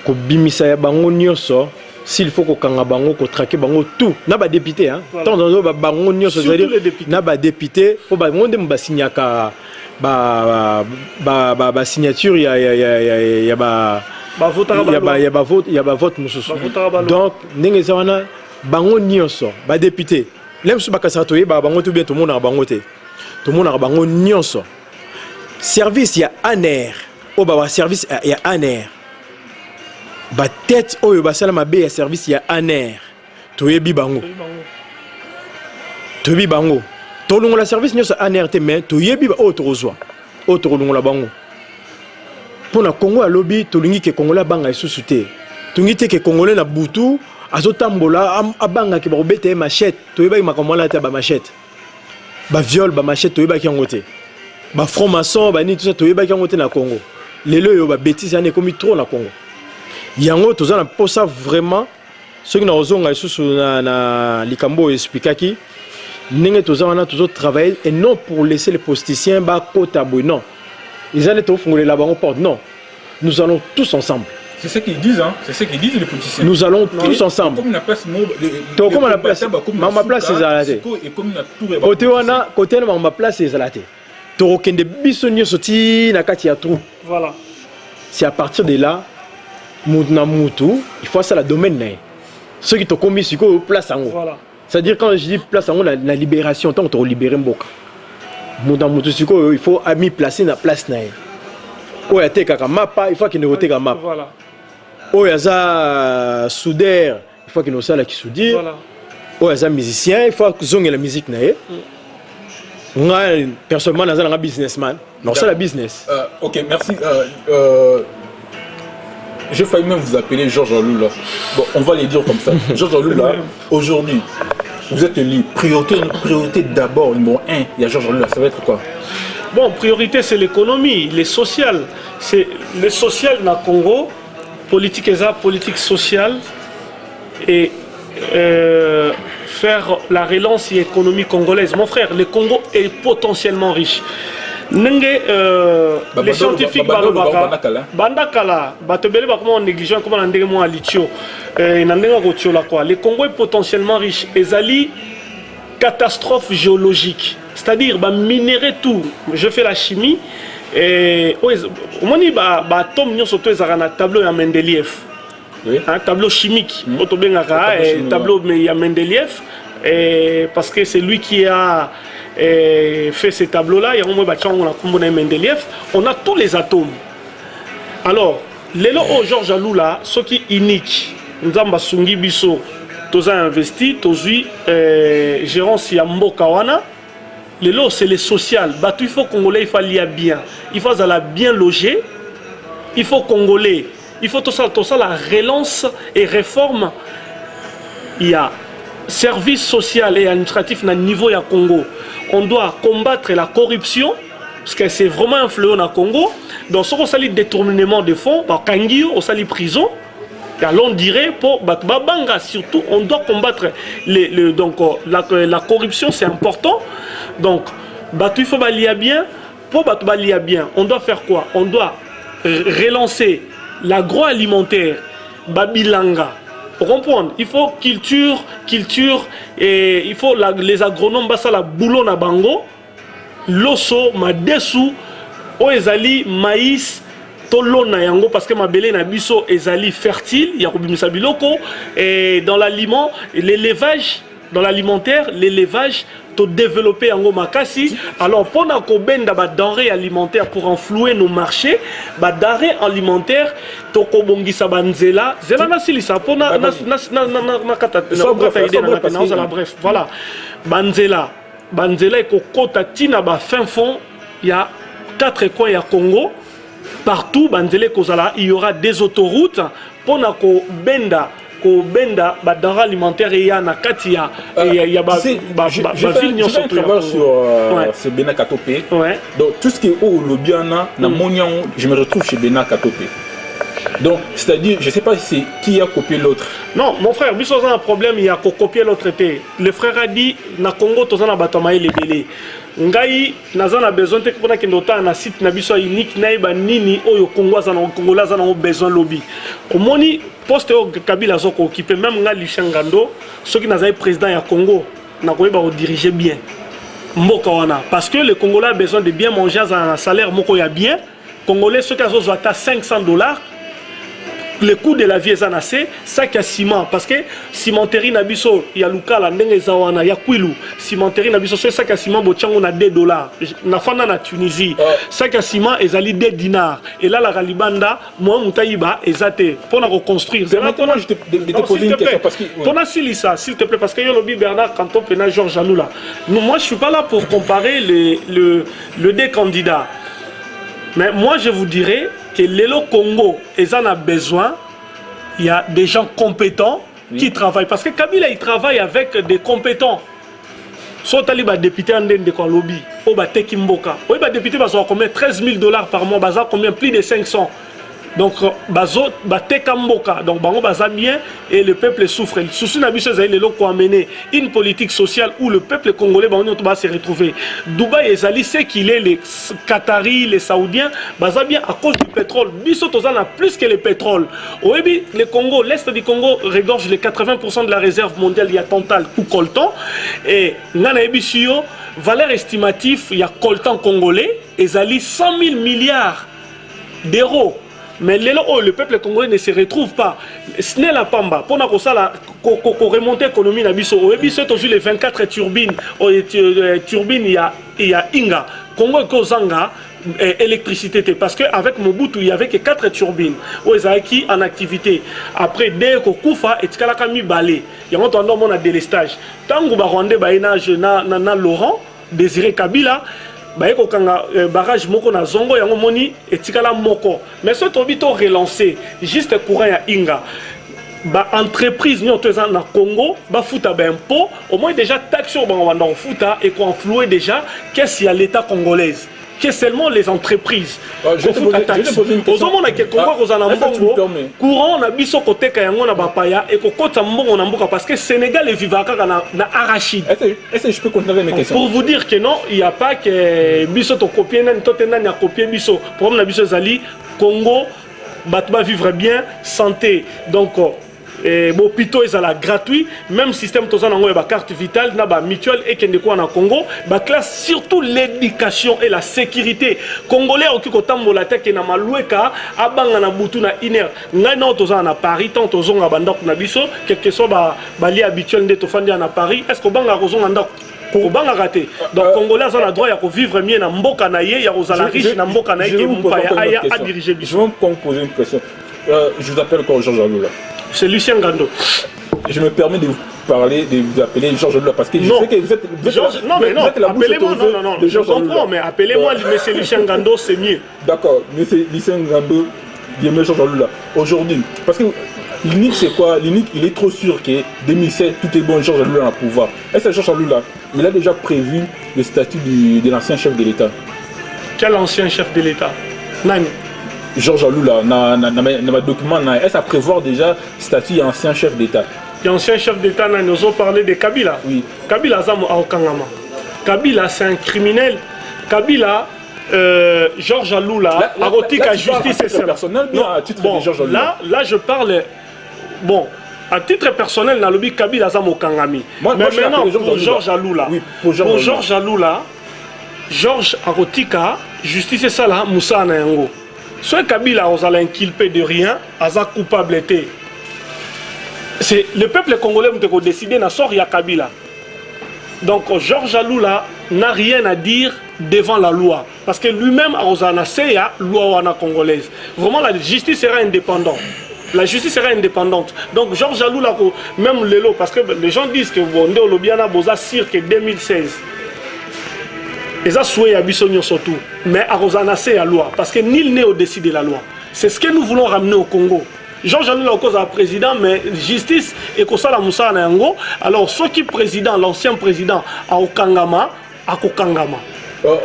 ko bimisa ya bango nyonso. S'il faut qu'on bango, qu'on traque bango tout, n'a pas député hein. Tant dans le bango nyo c'est-à-dire n'a pas député, faut bango de me signer ka signature il y a vote mususu. Donc ndenge zawana bango nyonso ba député. Lem su bakasatoye ba bango tout bien tout monde na bango té. Tout monde na bango nyonso. Service il y a ANR. Oh ba service il y a ANR. Ba tête oyo basala mabe ya service ya ANR toyebi bango tolongola service nyoso ANR te mais toyebi ba otorozwa otorolongola bango pona Congo ya lobby tolingi ke Congolais banga isusu te tungi te ke Congolais na butu azotambola abanga ke ba obete machette toyeba makambo la te ba machette ba viol ba machette toyeba ki yango te ba franc-maçon ba ni tout ça toyeba ki yango te na Congo lelo yo ba bêtise ane komi trop na Congo. Yango tozana posa vraiment ceux qui na ozonga isusu na likambo expliquaki ninge tozana toujours travailler et non pour laisser les politiciens ba kota boy non ils allaient tout fongoler la bango porte non nous allons tous ensemble c'est ce qu'ils disent hein c'est ce qu'ils disent les politiciens nous allons tous ensemble comme la place comme la place ma place c'est zalate et comme na tour côté wana côté na ma place c'est zalate to kende biso nyo soti na kati ya trou voilà c'est à partir de là il faut ça la domaine. Ceux qui te commis sur place en haut. Voilà. C'est-à-dire quand je dis place en haut, la libération, tant que tu libéré Mboka. Il faut ami placer la place. Oh, il y a mapa, il faut qu'il ne vote qu'un map. Voilà. Oh, il y a soudeur, il faut qu'il ne soit là qui soudire. Voilà. Oh, il y a musicien, il faut que la musique. Personnellement, je suis un businessman. Non, c'est la business. Ok, merci. J'ai failli même vous appeler Georges Lula. Bon, on va les dire comme ça. Georges Lula, aujourd'hui, vous êtes libre. Priorité d'abord, numéro 1, il y a Georges Lula. Ça va être quoi? Bon, priorité c'est l'économie, les sociales. C'est le social dans le Congo, politique sociale et faire la relance économique congolaise. Mon frère, le Congo est potentiellement riche. Les scientifiques bandakala batebele bakoma négligent comme on ndenge mo alitio nandenga kotiola quoi. Le Congo est potentiellement riche. Ezali catastrophe géologique, c'est-à-dire bah minérer tout. Je fais la chimie et omoni ba atome nyo surtout ezana tableau ya Mendeleev. Oui. Un tableau chimique, tableau de Mendeleev, parce que c'est lui qui a fait ces tableaux-là. On a tous les atomes. Alors, les lots Georges Aloula, ce qui est unique, nous avons Sungi Bisso, nous avons investi, nous avons gérant Siambo Kawana. Les lots, c'est les social. Il faut Congolais, il faut lire bien. Il faut bien loger. Il faut Congolais. Il faut tout ça, la relance et réforme. Il y a service social et administratif à niveau du Congo. On doit combattre la corruption, parce que c'est vraiment un fléau dans le Congo. Donc, si on a le détournement de fonds, on a la prison. On dirait pour Banga surtout, on doit combattre la corruption, c'est important. Donc, il faut balayer bien. Pour balayer bien, on doit faire quoi? On doit relancer l'agroalimentaire, Babilanga. Pour comprendre, il faut culture, et il faut les agronomes, la boulot na bango, l'osso, madesu, oezali, maïs, tolona yango, parce que ma belé na biso ezali fertile, il y a robimisa biloko, et dans l'aliment, l'élevage, dans l'alimentaire, l'élevage, to développer en makasi. Alors pendant qu'on benda ba denrées alimentaires pour enflouer nos marchés, ba denrées alimentaires to ko bongisa banzela, zela na silisa pona na kata na bref, voilà. Banzela ko kota tina ba fin fond, il y a 4 coins ya Congo. Partout banzela kozala, il y aura des autoroutes pendant qu'on benda denrées alimentaires et il y a Katia il y a ville sur ce Bena Katopé. Donc tout ce qui est au Lobiana na Monian, je me retrouve chez Bena Katopé. Donc c'est-à-dire je sais pas si qui a copié l'autre. Non, mon frère, lui a un problème, il a copié l'autre été. Le frère a dit na Congo tozana batamaye les délais. Ngai nazana besoin te kuna kindota na site na biso unique naiba nini oyo Congolais zana besoin lobby. Omoni poste au Kabila zoko occupé même nga Lucien Ngando, ceux qui nazai président ya Congo na koyeba o diriger bien. Mboka wana parce que le Congolais a besoin de bien manger un salaire moko ya bien. Congolais ceux qui ont $500 le coût de la vie est assez, sac à ciment, parce que cimenterie nabiso, il y a Lukala, Nengezawana, il y a Kwilu, cimenterie nabiso, ce sac à ciment, on a $2. Na fana na Tunisie, sac à ciment, ils allaient $2 dinars. Et là, la Ralibanda, moi, Moutaïba, ils étaient pour la reconstruire. Maintenant, je te pose une question parce que. Ton asile ça, s'il te plaît, parce que y a lobby Bernard Canton, Pena, Georges Aloula. Moi, je ne suis pas là pour comparer le deux candidats. Mais moi, je vous dirais que l'Elo Congo, ils en ont besoin. Il y a des gens compétents qui travaillent. Parce que Kabila, il travaille avec des compétents. Soit il y a des députés en lobby, ou des Kimboka. Ou des députés qui ont combien $13,000 par mois, combien plus de 500. Donc, bazo batekamboka, donc bango baza bien et le peuple souffre. Souci na biso ezali lelo ko amener une politique sociale où le peuple congolais va se retrouver. Dubaï ezali c'est qu'il est les Qataris, les Saoudiens, baza bien à cause du pétrole. Biso tozana plus que le pétrole. Oyebi le Congo, l'est du Congo regorge les 80% de la réserve mondiale, il y a Tantal ou coltan et ngana ebisio valeur estimative il y a coltan congolais ezali 100 000 milliards d'euros. Mais le peuple congolais ne se retrouve pas. Ce n'est la pamba. Pour remonter l'économie, il y a les 24 turbines. Il y a Inga. Congo et Kozanga, électricité. Parce qu'avec Mobutu, il n'y avait que 4 turbines. Qui en activité. Après, dès que Koufa et Tkalakami Balé, il y a un délestage. Tant que Rwandais, Laurent, Désiré Kabila, barrage moko na zongo yango moni etikala moko mais ce tobito relancer juste courant ya Inga ba entreprise nyoto na Congo ba futa ba impôt au moins déjà taxe sur banga wanda futa et qu'on flouer déjà qu'est-ce qu'il y a l'état congolaise que seulement les entreprises. Je vais te poser une question. Courant na biso côté kayango na bapaya et kokota mbongo na mboka parce que Sénégal est vivaka na arachide. Est-ce que je peux continuer mes questions? Pour vous dire que non, il n'y a pas que biso to copier nan to tenan ya copier biso. Problème na biso zali Congo batba vivre bien, santé. Donc hôpitaux ils sont gratuits, même système tous en ba carte vitale na ba mutuelle et kende ko na Congo, ba classe surtout l'éducation et la sécurité. Congolais oki ko tambola teke na maloueka abanga na butu na iner. Ngai na tous na Paris, tant tous on banda na biso, quel que soit ba li habituel nde to fandi na Paris, est-ce que banga ko zonga pour banga raté. Donc Congolais ont le droit de vivre mieux na mboka na ye, ya kozala riche na mboka na ye ke mpaya aya à diriger biso. Je vais me poser une question. Je vous appelle encore Georges Alula. C'est Lucien Ngando. Je me permets de vous parler, de vous appeler Georges Alula parce que je sais que vous êtes appelez-moi, non, je comprends, mais appelez-moi monsieur Lucien Ngando, c'est mieux. D'accord, monsieur Lucien Ngando, bienvenue Georges Alula. Aujourd'hui, parce que l'unique c'est quoi? L'unique, il est trop sûr que 2007, tout est bon, Georges Alula a le pouvoir. Est-ce que Georges Alula, il a déjà prévu le statut de l'ancien chef de l'État? Quel ancien chef de l'État? Nani? Georges Alula, dans ma document, est-ce à prévoir déjà le statut d'ancien chef d'État? L'ancien chef d'État, nous avons parlé de Kabila. Oui. Kabila, Kabila, c'est un criminel. Kabila, Georges Alula, Arotika, justice et personnel, bien à titre de Georges Alula. Là, je parle. Bon, à titre personnel, dans le but Kabila, Zamo Kangami. Mais maintenant, pour Georges Alula, pour Georges Alula, Georges Arotika, justice et ça là, Moussa Nayango. Soit Kabila, on a inculpé de rien, Aza coupable était. C'est le peuple congolais qui a décidé de sortir à Kabila. Donc Georges Alula n'a rien à dire devant la loi. Parce que lui-même a la loi congolaise. Vraiment, la justice sera indépendante. La justice sera indépendante. Donc Georges Alula, même Lelo, parce que les gens disent que Bonde Olobiana Boza cirque 2016. Et ça, c'est surtout. Mais à la loi. Parce que nul n'est au-dessus de la loi. C'est ce que nous voulons ramener au Congo. Georges Alula est cause à président, mais justice et Kosala Moussa Nayango. Alors, ceux qui président, l'ancien président, à Okangama, à Kokangama.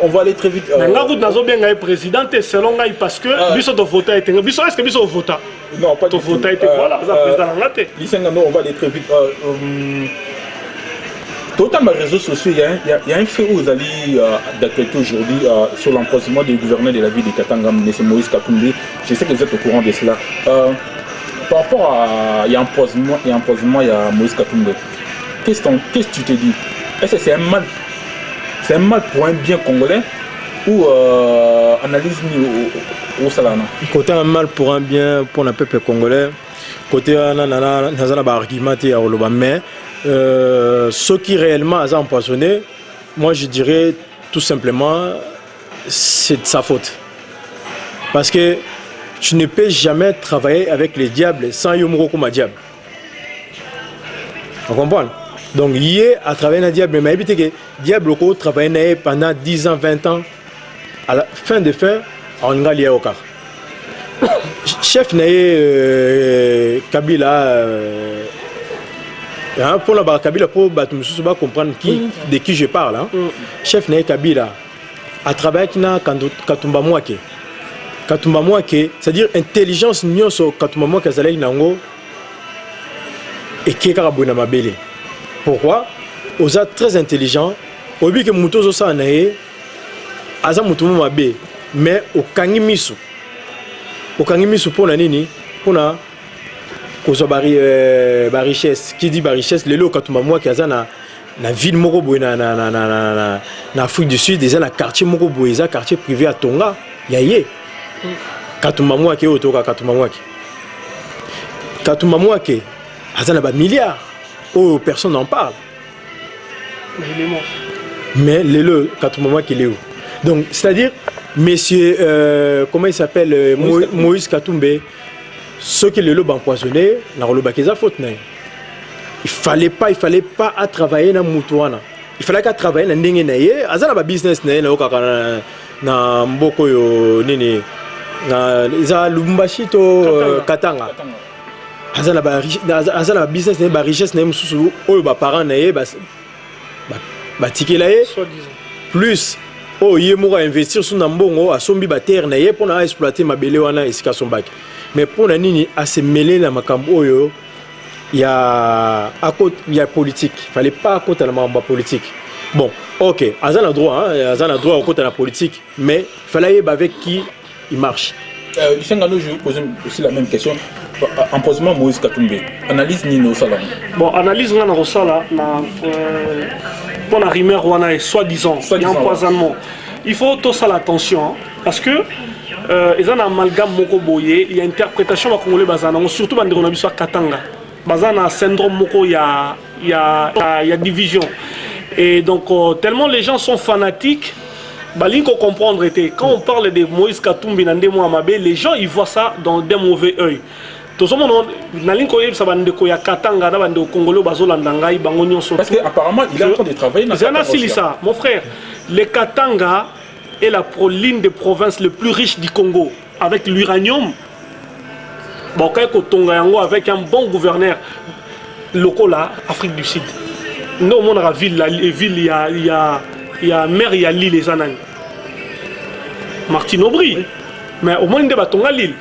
On va aller très vite. Bien président, selon Gaï, parce que Bisso de voter est. Bisso, est-ce que Bisso vota? Non, pas du tout. Voter était voilà, président. On va aller très vite. Total les réseaux sociaux, il y a un fait où vous allez d'actualité aujourd'hui sur l'empoisonnement du gouverneur de la ville de Katanga, M. Moïse Katumbi. Je sais que vous êtes au courant de cela. Par rapport à il y a empoisonnement, il y a Moïse Katumbi. Qu'est-ce que tu te dis? Est-ce que c'est un mal? C'est un mal pour un bien congolais ou analyse au Salana? Côté un mal pour un bien pour le peuple congolais, côté un argument mais ceux qui réellement ont empoisonné, moi je dirais tout simplement c'est de sa faute. Parce que tu ne peux jamais travailler avec les diables sans Yomuro comme un diable. On comprend? Donc hier à travers un diable, mais évitez que le diable travaille pendant 10 ans, 20 ans, à la fin de fin, on a lié au car. Chef Naye Kabila. Pour la Kabila, pour comprendre de qui je parle. Chef Naye Kabila, à travers Katumba Mwake. Katumba Mwake, c'est-à-dire intelligence sur Katumba Mwake Zalek Nango et Kekarabuna Mabele. Pourquoi? Vous êtes très intelligent. Au but que Moutozo Sanae, Aza Moutomo Mabe, mais au Kangimisu. Au Kangimisu pour la Nini, pour la. Richesse, qui dit richesse, les lots quand moi qui a na ville Morobo na Afrique du Sud, déjà na quartier Morobo, déjà quartier privé à Tonga, yaye. Katumba moi qui est autour Katumba moi qui. Katumba moi qui a na ba milliards. Oh, personne n'en parle. Mais il est mort. Mais les lots Katumba moi qui est où? Donc c'est-à-dire monsieur comment il s'appelle Moïse Katumbe. Ceux qui le l'ont empoisonné, il fallait pas à travailler dans Moutouana. Il fallait qu'à travailler dans Ndengé. Azana ba business na mboko yo nini na za Lubumbashi to Katanga. Azana ba business ba richesse na mususu oyo ba parents na ye ba tikela ye plus oh ye moko investir sur nambongo asombi ba terre na ye pona exploiter mabele wana esika sombaki mais pona nini a se mêler na makambo oyo ya politique fallait pas côté na mamba politique bon OK azana droit au côté de la politique mais fallait y avec qui il marche. Lucien Ngando, je vais vous poser aussi la même question. Empoisonnement Moïse Katumbi. Analyse Nino Salam. Bon, analyse Nana Rosala, pour la rumeur, on a soi-disant, il y a empoisonnement. Il faut tout ça l'attention, parce que ils ont un amalgame moko boye, il y a interprétation à Congolais bazana, surtout dans le soit Katanga. Bazana syndrome moko, il y a division. Et donc, tellement les gens sont fanatiques. Balinko comprendre était quand on parle de Moïse Katumbi dans des mois mabé, les gens ils voient ça dans des mauvais œil. Tout ce monde nalinko ça va ndeko ya Katanga na bande Congolais bazolandanga bango nyonso. Parce que apparemment il est en train de travailler dans ça. Mon frère, le Katanga est la l'une des provinces les plus riches du Congo avec l'uranium. Bon quand Tonga yango avec un bon gouverneur local là, Afrique du Sud. Nous on a ville il y a maire, il y a l'île les Anani. Martin Aubry. Mais au moins, il y a l'île.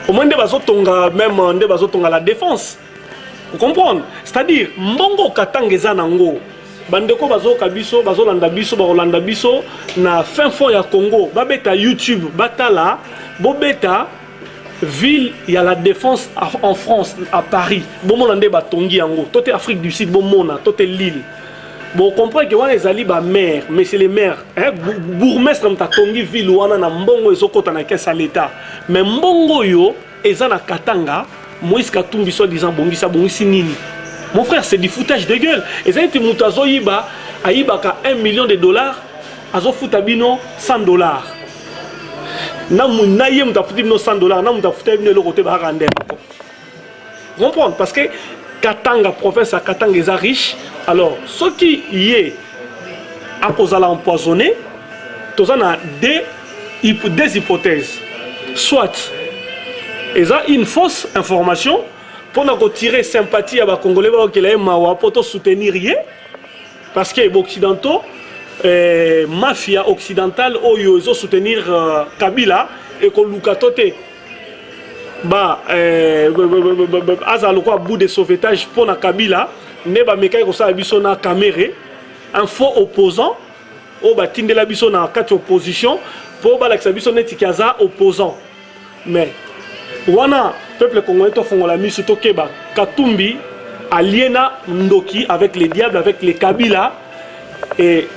Au moins, il y a même la défense. Vous comprenez? C'est-à-dire, Mbongo Katanga Zanango, Bandeko Bazo Kabiso, Bazo Landabiso, Barolandabiso, na fin fond ya Congo, Babeta YouTube, Batala, Bobeta, ville, il y a la défense en France, à Paris. Bomolande Batongi Yango, tout est Afrique du Sud, Bomona, tout est l'île. Bon, on comprend que les alliés sont maires, mais c'est les maires. Bourgmestre de Tongi ville où on a Mbongo et Sokota na caisse à l'État. Mais Mbongo yo, et na Katanga, Moïse Katumbi soit disant Bongisa Bongisi Nini. Mon frère, c'est du foutage de gueule. Et ça, c'est Moutazo Yiba, à Yiba ka $1 million, Azo Foutabino $100. Na Mounaye Moutafutibino $100, na Moutafutibino le côté Barandem. Vous comprenez? Parce que Katanga, province à Katanga, est riche. Alors, ce qui y est à cause de l'empoisonné, nous avons des hypothèses. Soit, il y a une fausse information pour nous tirer sympathie à les Congolais pour soutenir rien. Parce que les Occidentaux, mafia occidentale, ils ont soutenir Kabila et que Lukatote. Azaloko bout de sauvetage pour la Kabila, neba mekai ko sa biso na caméra, un faux opposant, o ba tindela biso na kati opposition, pour ba la biso neti kaza opposant. Mais wana peuple congolais to fongola miso to keba Katumbi aliena ndoki avec les diables, avec les Kabila et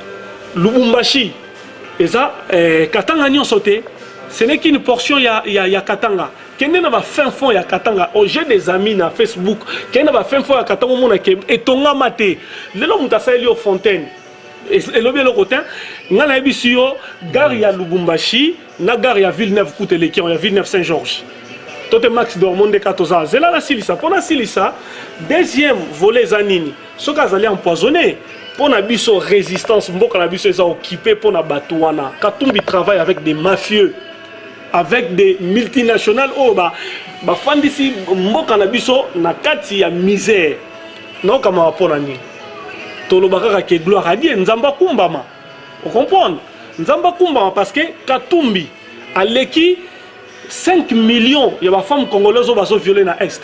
Lubumbashi. Et ça Katanga nyon sauté, ce n'est qu'une portion ya Katanga. Quand on a fin fond ya Katanga, j'ai des amis na Facebook. Quand on a fin fond ya Katanga, on a et tonga maté. Le nom muta sa Elio Fontaine. Et le bien le côté, on a bisio gare ya Lubumbashi, na gare ya Villeneuve Kouteleki, ya Villeneuve Saint-Georges. Tote Max Dormond de 14 ans. C'est là la Silissa. Pour la Silissa, deuxième volet Zanini. Ce cas allait empoisonner. Pour la biso résistance, mboka la biso est occupé pour la Batouana. Katumbi travaille avec des mafieux, avec des multinationales. Oh bah fandisi mboka na biso na kati ya misère. Non comme pour la nuit. Tolo bakaka ke gloire à Dieu. Nzamba kumbama. Vous comprenez? Nzamba kumbama parce que Katumbi a l'équipe 5 millions de femmes congolaises qui sont violées dans l'Est.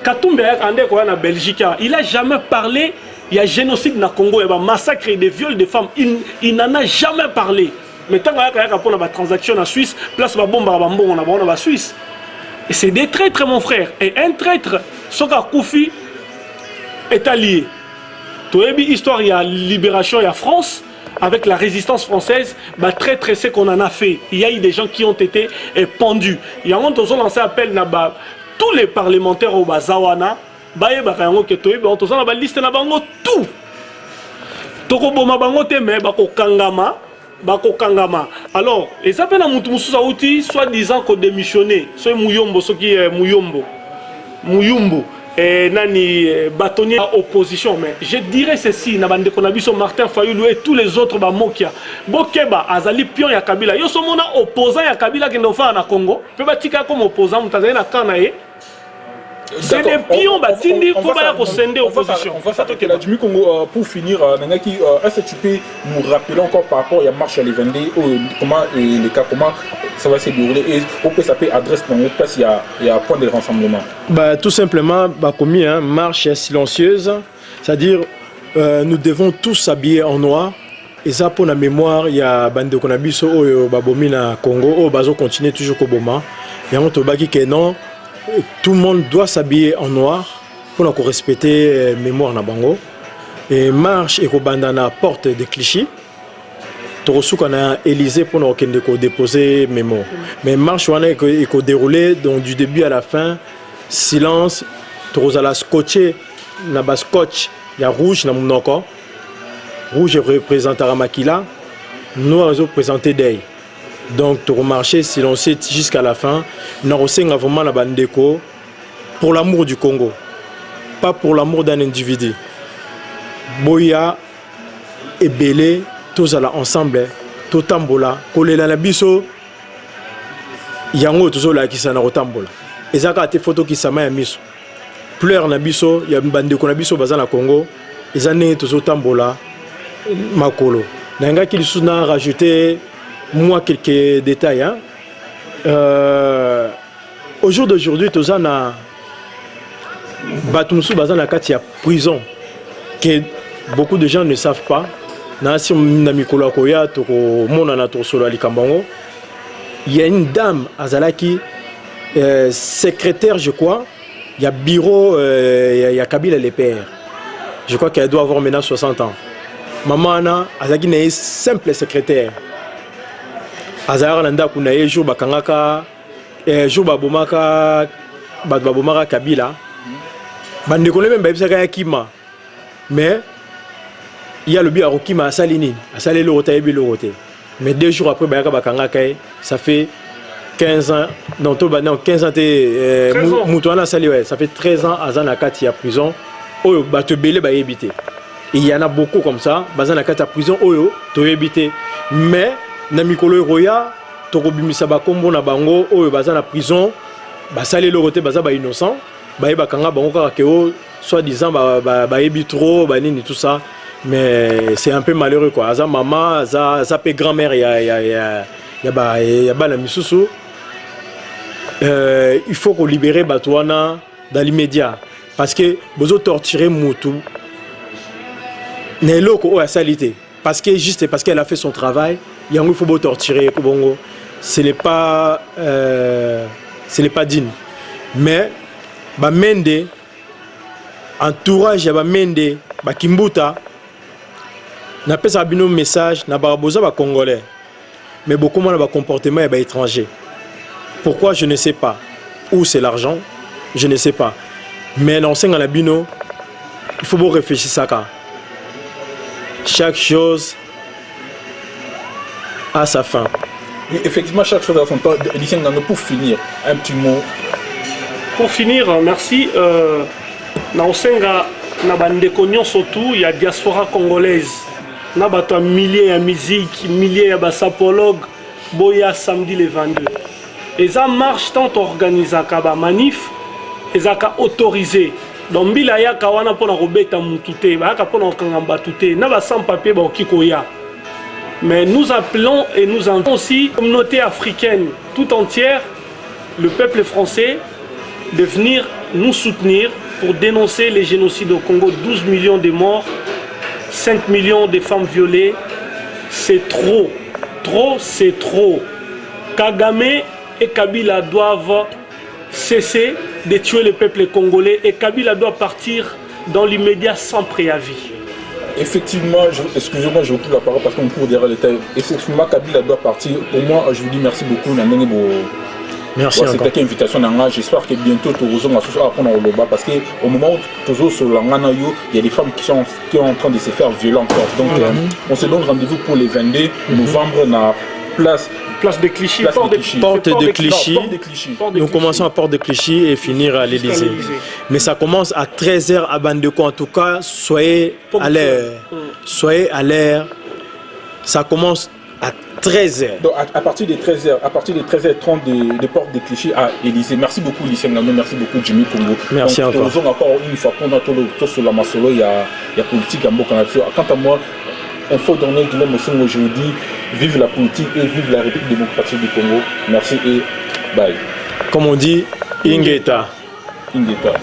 Katumbi en Belgique, il n'a jamais parlé, il y a génocide dans le Congo, il y a massacre et des viols de femmes. Il n'en a jamais parlé. Mais tant qu'il y a une transaction en Suisse, place la bombe en Suisse. Et c'est des traîtres, mon frère. Et un traître, Soka Koufi, est allié. Tu as vu l'histoire, il y a libération, il y a France. Avec la résistance française, très très c'est qu'on en a fait. Il y a eu des gens qui ont été pendus. Il y a un lancé appel à tous les parlementaires au Bazawana. Liste na bango tout. Toko boma bango te me bako kangama. Alors, les appels à Moutoumoussou Saouti, soi-disant qu'on démissionné. C'est Mouyombo, ce qui est Mouyumbo. Nani bâtonnier opposition, mais je dirais ceci, Nabande Konabiso, Martin Fayoulou et tous les autres Mokia. Bokeba, Azali Pion ya Kabila. Yo somona opposant ya Kabila qui n'a pas na Congo. Peut batika comme opposant, mutazaye na Kanae. C'est des pions, Batindi, il faut pas scinder opposition. On va s'attaquer là du Congo pour finir. Nangaki, est-ce que tu peux nous rappeler encore par rapport à la marche à l'événement, comment les cas, comment ça va se dérouler et au peut s'appeler adresse dans notre place, il y a un point de rassemblement. Bah, tout simplement, bah, comme marche silencieuse, c'est-à-dire nous devons tous s'habiller en noir. Et ça, pour la mémoire, il y a Bande Konabiso au Babomina Congo, au Bazo continue toujours au Boma. Il y a un Tobaki qui est non. Tout le monde doit s'habiller en noir pour nous respecter mémoire na bango. Et marche et bandana porte de Clichy. Torosu qu'on a Élysée pour nous déposer mémoire. Mais marche on a déroulé donc du début à la fin silence. Torosa la scotché na bas scotch il y a rouge na munoko. Rouge représente Aramakila, noir représente Dey. Donc, tu remarches silencieux jusqu'à la fin. Nous avons vraiment la bande déco pour l'amour du Congo, pas pour l'amour d'un individu. Boya et Belé, tous ensemble, tous tambola, collés dans la biso, yango tous là qui s'en a tambola. Et ça a été photo qui s'en a mis. Pleur na biso, il y a une bande déco na biso bazan na Congo, ils en ont tous tambola. Makolo. Nanga qu'il a rajouté moi quelques détails. Hein. Au jour d'aujourd'hui, tous en a Batumsu bazan la katia prison que beaucoup de gens ne savent pas. Nasi Namikola Koya toko mona na tosolo alikambango. Il y a une dame Azalaki secrétaire je crois. Il y a bureau il y a Kabila les pères. Je crois qu'elle doit avoir maintenant 60 ans. Maman Anna, Azaki n'est simple secrétaire. Azara Nanda Kunaye, jour Bakangaka, jour Babomaka, Babomaka Kabila. Je ne connais même pas Kima. Mais il y a le biais à Kima à Salini, à Salé le Roté et le Roté. Mais 2 jours après, Bakangaka, ça fait 15 ans. Non, 15 ans, Moutouana Saliwe, ça fait 13 ans à Zanakati à prison. Oh, te belé, éviter. Il y en a beaucoup comme ça, bazan na kata prison oyo to éviter. Mais na mikolo roya to kobimisa ba kombo na bango oyo bazan na prison, ba salé le roté baza ba innocent, ba yeba kanga bango kaka ke o soi-disant ba yebi trop ba nini tout ça. Mais c'est un peu malheureux quoi. Aza maman, ça peut grand-mère ya ba la misusu. Il faut qu'on libère Batouana dans l'immédiat parce que besoin torturer Moutou. Parce que juste parce qu'elle a fait son travail, il faut torturer Bongo. Ce n'est pas digne. Mais Mende, entourage ya Mende, Kimbuta, n'a pas un message, n'a pas besoin de Congolais. Mais beaucoup moins de comportement étranger. Pourquoi je ne sais pas. Où c'est l'argent, je ne sais pas. Mais dans la bino, il faut réfléchir à ça. Chaque chose a sa fin. Et effectivement, chaque chose a son temps. Pour finir, un petit mot. Pour finir, merci. Naosenga Nabandekonion surtout, il y a diaspora congolaise. Nabato milliers de musique, milliers de sapologues, boya samedi le 22. Et ça marche tant organisé à manif, et ça autorisé. Donc, il y a des gens qui ont robeta mutute, ba ka pona kangamba tute, na ba sans papier ba okikoya. Mais nous appelons et nous invitons aussi la communauté africaine tout entière, le peuple français, de venir nous soutenir pour dénoncer les génocides au Congo. 12 millions de morts, 5 millions de femmes violées. C'est trop. Trop, c'est trop. Kagame et Kabila doivent cesser de tuer le peuple congolais et Kabila doit partir dans l'immédiat sans préavis. Effectivement, excusez-moi, je vous prie la parole parce qu'on court derrière les tailles. Effectivement, Kabila doit partir. Pour moi, je vous dis merci beaucoup. Merci encore. C'était une invitation. J'espère que bientôt, tu vas apprendre au Loba parce qu'au moment où tu es sur l'Angana, il y a des femmes qui sont en train de se faire violer encore. Donc, on se donne rendez-vous pour les 22 novembre dans Place de Clichy. Porte de Clichy. Nous commençons à Porte de Clichy et finir à l'Élysée. Mais ça commence à 13h à Bandeko. En tout cas, soyez à l'air. Soyez à l'air. Ça commence à 13h. Donc à partir de 13h, à partir de 13h30 de porte de Clichy à Élysée. Merci beaucoup Lucien Ngando, merci beaucoup Jimmy Congo. Merci donc, encore une fois pendant tout sur la masolo, il y a politique à Mboka. Quant à moi, Info Donner Guillaume Mossong aujourd'hui, vive la politique et vive la République démocratique du Congo. Merci et bye. Comme on dit, Ingeta. Ingeta.